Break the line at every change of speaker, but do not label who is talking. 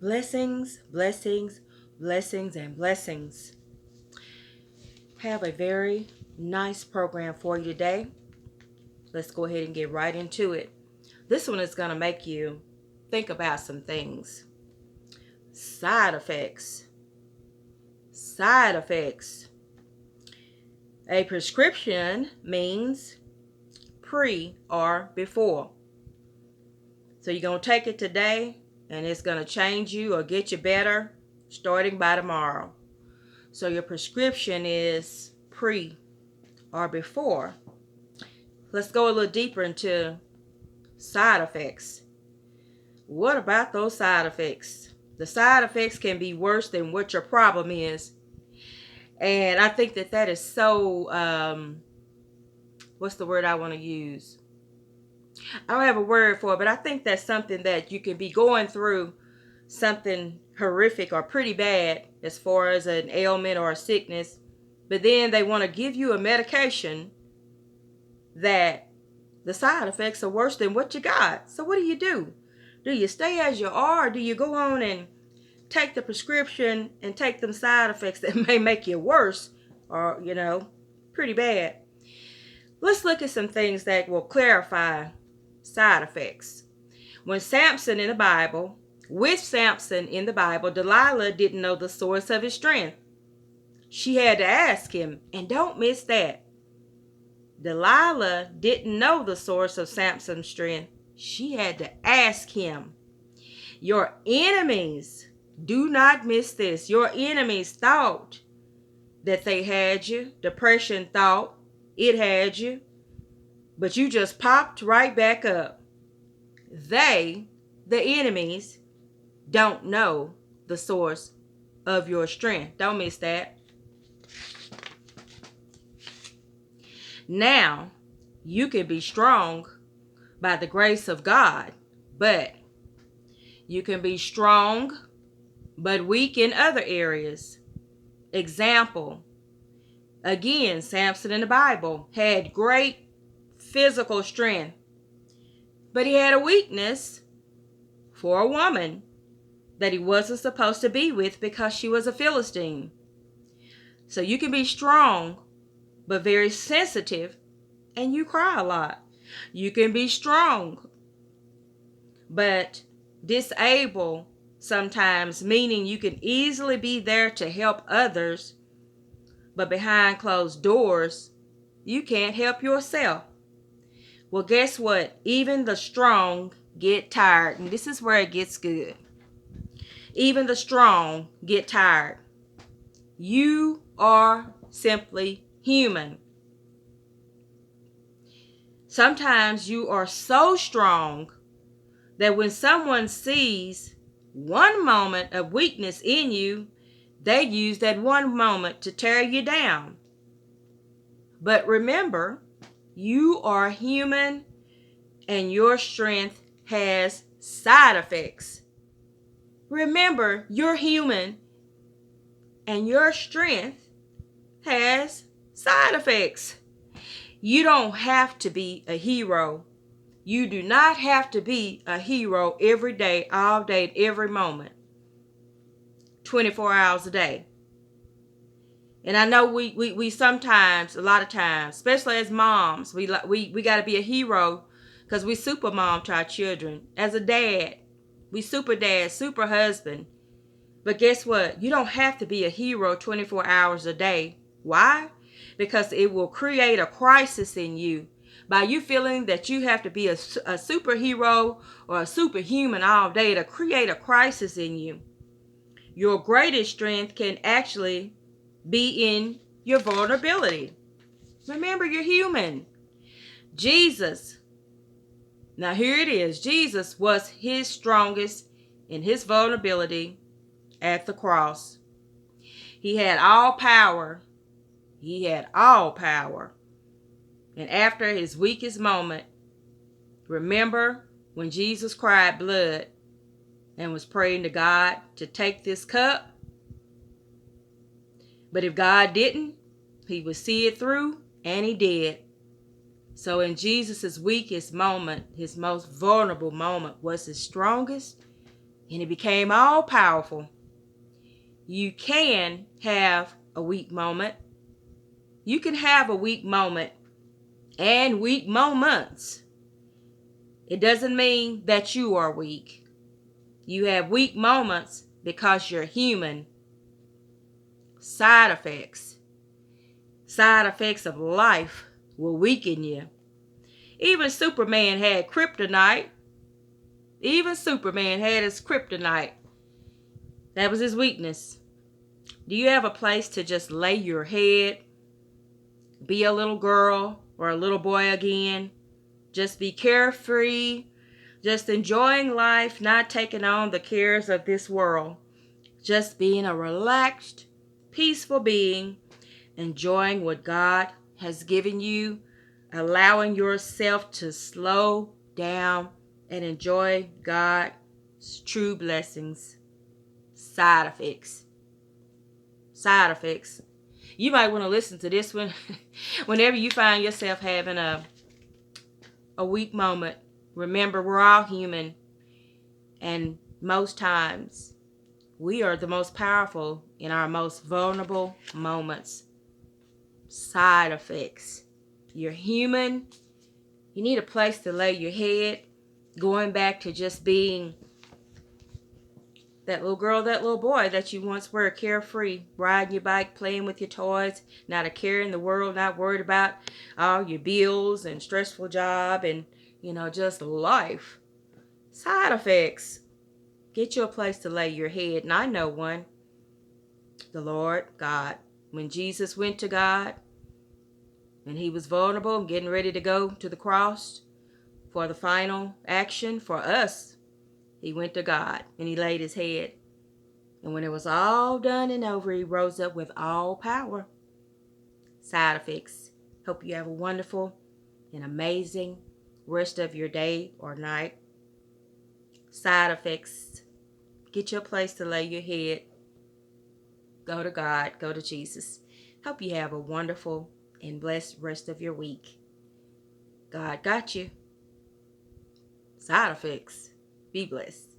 Blessings, blessings, blessings, and blessings. Have a very nice program for you today. Let's go ahead and get right into it. This one is going to make you think about some things. Side effects. Side effects. A prescription means pre or before. So you're going to take it today and it's going to change you or get you better starting by tomorrow. So your prescription is pre or before. Let's go a little deeper into side effects. What about those side effects? The side effects can be worse than what your problem is. And I think that is so, what's the word I want to use? I don't have a word for it, but I think that's something that you can be going through something horrific or pretty bad as far as an ailment or a sickness. But then they want to give you a medication that the side effects are worse than what you got. So what do? Do you stay as you are, or do you go on and take the prescription and take them side effects that may make you worse or, pretty bad? Let's look at some things that will clarify side effects. With Samson in the Bible, Delilah didn't know the source of his strength. She had to ask him, and don't miss that. Delilah didn't know the source of Samson's strength. She had to ask him. Your enemies, do not miss this. Your enemies thought that they had you. Depression thought it had you. But you just popped right back up. They, the enemies, don't know the source of your strength. Don't miss that. Now, you can be strong by the grace of God, but you can be strong but weak in other areas. Example, again, Samson in the Bible had great physical strength, but he had a weakness for a woman that he wasn't supposed to be with because she was a Philistine. So you can be strong but very sensitive and you cry a lot. You can be strong but disabled sometimes, meaning you can easily be there to help others, but behind closed doors, you can't help yourself. Well, guess what? Even the strong get tired, and this is where it gets good. Even the strong get tired. You are simply human. Sometimes you are so strong that when someone sees one moment of weakness in you, they use that one moment to tear you down. But remember, you are human and your strength has side effects. Remember, you're human and your strength has side effects. You don't have to be a hero. You do not have to be a hero every day, all day, every moment, 24 hours a day. And I know we sometimes, a lot of times, especially as moms, we got to be a hero because we super mom to our children. As a dad, we super dad, super husband. But guess what? You don't have to be a hero 24 hours a day. Why? Because it will create a crisis in you by you feeling that you have to be a superhero or a superhuman all day to create a crisis in you. Your greatest strength can actually be in your vulnerability. Remember, you're human. Jesus, now here it is. Jesus was his strongest in his vulnerability at the cross. He had all power. He had all power. And after his weakest moment, remember when Jesus cried blood and was praying to God to take this cup? But if God didn't, he would see it through, and he did. So in Jesus' weakest moment, his most vulnerable moment was his strongest. and it became all powerful. You can have a weak moment. You can have a weak moment and weak moments. It doesn't mean that you are weak. You have weak moments because you're human. Side effects. Side effects of life will weaken you. Even Superman had kryptonite. Even Superman had his kryptonite. That was his weakness. Do you have a place to just lay your head? Be a little girl or a little boy again? Just be carefree, just enjoying life, not taking on the cares of this world. Just being a relaxed, peaceful being, enjoying what God has given you, allowing yourself to slow down and enjoy God's true blessings. Side effects. Side effects. You might want to listen to this one whenever you find yourself having a weak moment. Remember, we're all human, and most times we are the most powerful in our most vulnerable moments. Side effects. You're human. You need a place to lay your head. Going back to just being that little girl, that little boy that you once were, carefree, riding your bike, playing with your toys, not a care in the world, not worried about all your bills and stressful job and, just life. Side effects. Get you a place to lay your head, and I know one. The Lord God. When Jesus went to God and he was vulnerable and getting ready to go to the cross for the final action for us, he went to God and he laid his head. And when it was all done and over, he rose up with all power. Side effects. Hope you have a wonderful and amazing rest of your day or night. Side effects. Get your place to lay your head. Go to God. Go to Jesus. Hope you have a wonderful and blessed rest of your week. God got you. Side effects. Be blessed.